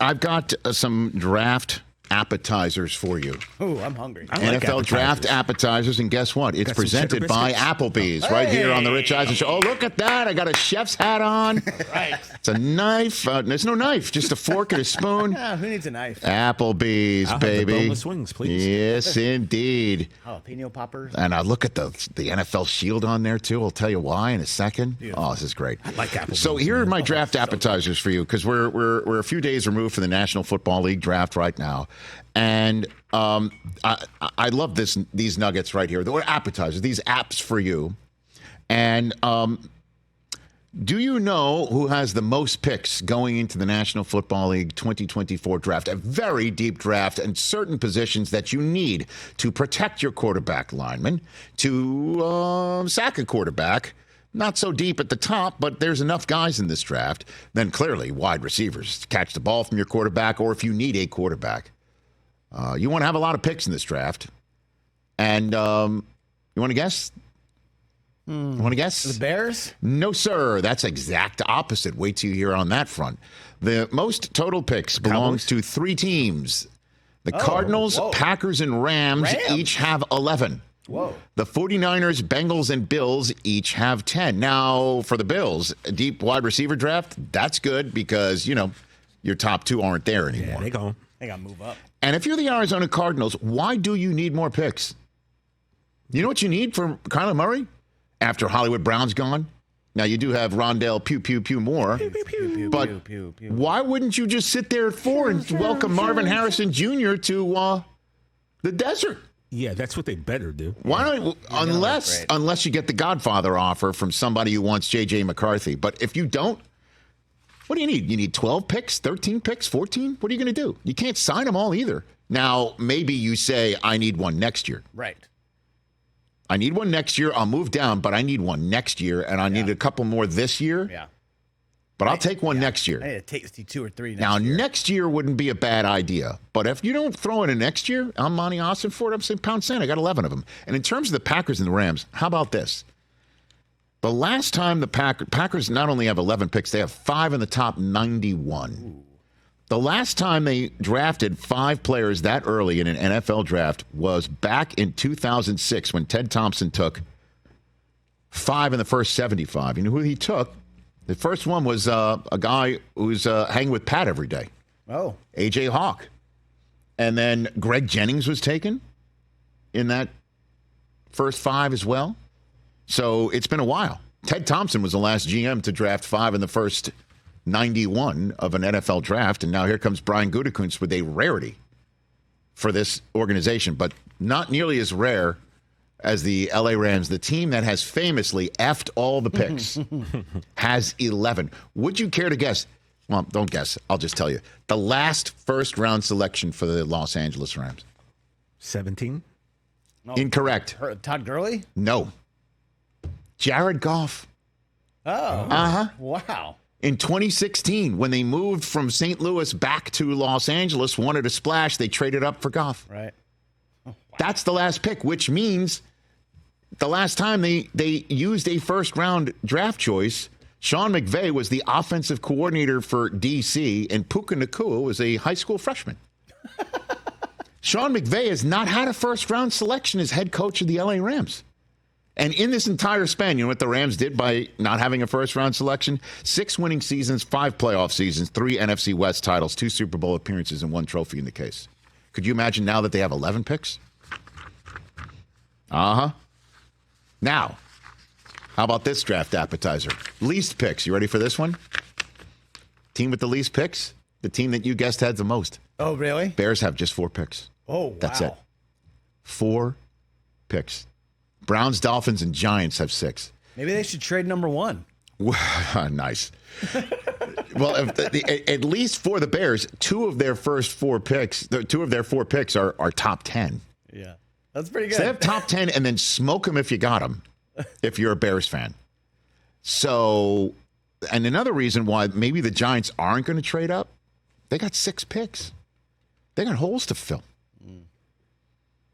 I've got some draft appetizers for you. Ooh, I'm hungry. NFL draft appetizers, and guess what? It's presented by Applebee's right here on the Rich Eisen Show. Oh, look at that. I got a chef's hat on. Right. It's a knife. There's no knife, just a fork and a spoon. Who needs a knife? Applebee's, I'll baby. have the boneless wings, please. Yes, indeed. Jalapeno poppers. And look at the NFL shield on there, too. I'll tell you why in a second. Beautiful. Oh, this is great. I like Applebee's. So here are my draft appetizers for you, because we're a few days removed from the National Football League draft right now. And I love these nuggets right here. They're appetizers, these apps for you. And do you know who has the most picks going into the National Football League 2024 draft? A very deep draft and certain positions that you need to protect your quarterback lineman, to sack a quarterback. Not so deep at the top, but there's enough guys in this draft. Then clearly wide receivers to catch the ball from your quarterback, or if you need a quarterback. You want to have a lot of picks in this draft. And you want to guess? You want to guess? The Bears? No, sir. That's exact opposite. Wait till you hear on that front. The most total picks belongs to 3 teams. The Cardinals, Packers, and Rams each have 11. Whoa. The 49ers, Bengals, and Bills each have 10. Now, for the Bills, a deep wide receiver draft, that's good because, your top 2 aren't there anymore. Yeah, they go. They got to move up. And if you're the Arizona Cardinals, why do you need more picks? You know what you need for Kyler Murray after Hollywood Brown's gone? Now, you do have Rondale Pew Pew Pew Moore. But why wouldn't you just sit there at 4 and welcome Marvin Harrison Jr. to the desert? Yeah, that's what they better do. Why don't unless you get the Godfather offer from somebody who wants J.J. McCarthy. But if you don't, what do you need? You need 12 picks, 13 picks, 14? What are you going to do? You can't sign them all either. Now, maybe you say, I need one next year. Right. I need one next year. I'll move down, but I need one next year, and I need a couple more this year. Yeah. But I'll take one next year. I need to take 2 or 3 Now, year. next year wouldn't be a bad idea. But if you don't throw in a next year, I'm Monty Austin Ford. I'm saying pound sand. I got 11 of them. And in terms of the Packers and the Rams, how about this? The last time the Packers not only have 11 picks, they have 5 in the top 91. Ooh. The last time they drafted 5 players that early in an NFL draft was back in 2006 when Ted Thompson took 5 in the first 75. You know who he took? The first one was a guy who's hanging with Pat every day. Oh. A.J. Hawk. And then Greg Jennings was taken in that first 5 as well. So it's been a while. Ted Thompson was the last GM to draft 5 in the first 91 of an NFL draft. And now here comes Brian Gutekunst with a rarity for this organization, but not nearly as rare as the LA Rams, the team that has famously effed all the picks, has 11. Would you care to guess? Well, don't guess. I'll just tell you. The last first-round selection for the Los Angeles Rams. 17? No. Incorrect. Todd Gurley? No. Jared Goff. Oh. Uh-huh. Wow. In 2016, when they moved from St. Louis back to Los Angeles, wanted a splash, they traded up for Goff. Right. Oh, wow. That's the last pick, which means the last time they used a first-round draft choice, Sean McVay was the offensive coordinator for D.C., and Puka Nacua was a high school freshman. Sean McVay has not had a first-round selection as head coach of the L.A. Rams. And in this entire span, you know what the Rams did by not having a first-round selection? 6 winning seasons, 5 playoff seasons, 3 NFC West titles, 2 Super Bowl appearances, and 1 trophy in the case. Could you imagine now that they have 11 picks? Uh-huh. Now, how about this draft appetizer? Least picks. You ready for this one? Team with the least picks? The team that you guessed had the most. Oh, really? Bears have just 4 picks. Oh, wow. That's it. 4 picks. Browns, Dolphins, and Giants have 6. Maybe they should trade number 1. Nice. Well, at least for the Bears, 2 of their first 4 picks, 2 of their 4 picks are top 10. Yeah. That's pretty good. So they have top 10 and then smoke them if you got them, if you're a Bears fan. So, and another reason why maybe the Giants aren't going to trade up, they got 6 picks. They got holes to fill.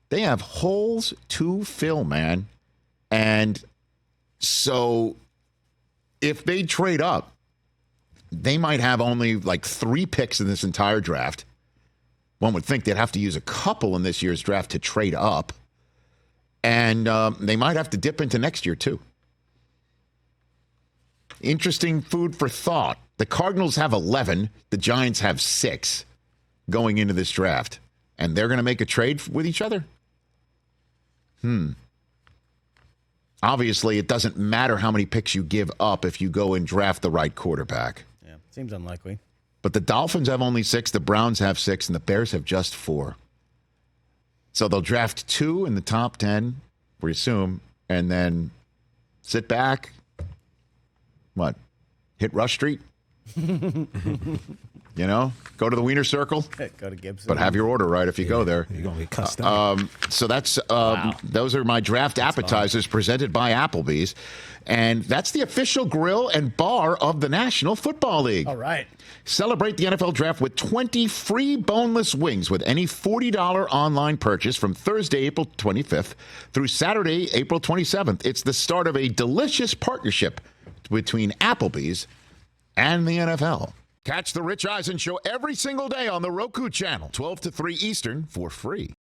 They have holes to fill, man. And so if they trade up, they might have only like 3 picks in this entire draft. One would think they'd have to use a couple in this year's draft to trade up. And they might have to dip into next year, too. Interesting food for thought. The Cardinals have 11. The Giants have 6 going into this draft. And they're going to make a trade with each other? Obviously, it doesn't matter how many picks you give up if you go and draft the right quarterback. Yeah, seems unlikely. But the Dolphins have only 6, the Browns have 6, and the Bears have just 4. So they'll draft 2 in the top 10, we assume, and then sit back. What? Hit Rush Street? You know? Go to the Wiener Circle? Go to Gibson. But have your order right if you go there. You're going to get cussed out. So that's those are my draft appetizers presented by Applebee's. And that's the official grill and bar of the National Football League. All right. Celebrate the NFL Draft with 20 free boneless wings with any $40 online purchase from Thursday, April 25th through Saturday, April 27th. It's the start of a delicious partnership between Applebee's and the NFL. Catch the Rich Eisen Show every single day on the Roku channel, 12 to 3 Eastern, for free.